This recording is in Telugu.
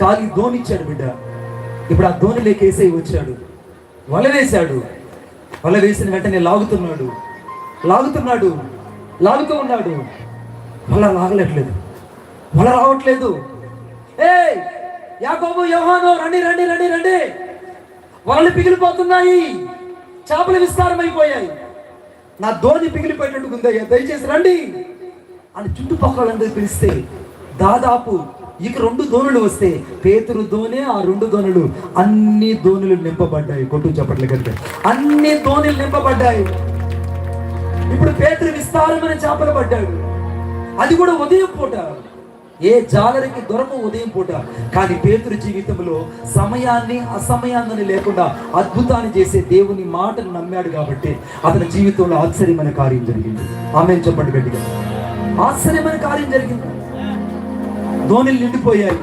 ఖాళీ ధోని ఇచ్చాడు బిడ్డ. ఇప్పుడు ఆ ధోనిలోకి యేసయ్య వచ్చాడు, వల వేశాడు. వల వేసిన వెంటనే లాగుతూ ఉన్నాడు. వల లాగలేట్లేదు, వల రావట్లేదు. యాకోబు, యోహాను, రండి, వలలు పిగిలిపోతున్నాయి, చేపలు విస్తారమైపోయాయి, నా ధోని పిగిలిపోయేటట్టుకుందయ్యా, దయచేసి రండి అని చుట్టుపక్కలందరూ పిలిస్తే దాదాపు ఇక 2 ధోనులు వస్తే పేతురు ధోనే, ఆ 2 ధోనులు, అన్ని ధోనులు నింపబడ్డాయి. కొట్టు చప్పట్లు కనుక అన్ని ధోనులు నింపబడ్డాయి. ఇప్పుడు పేతురు విస్తారమైన చేపలు పడ్డాడు. అది కూడా ఉదయం పూట. ఏ జాలరికి దొరకవు ఉదయం పూట. కానీ పేతురు జీవితంలో సమయాన్ని అసమయాన్ని లేకుండా అద్భుతాన్ని చేసే దేవుని మాటను నమ్మాడు కాబట్టి అతని జీవితంలో ఆశ్చర్యమైన కార్యం జరిగింది. ఆమేన్ చెప్పండి గట్టిగా. ఆశ్చర్యమైన కార్యం జరిగింది. ధోనిలు నిండిపోయాయి.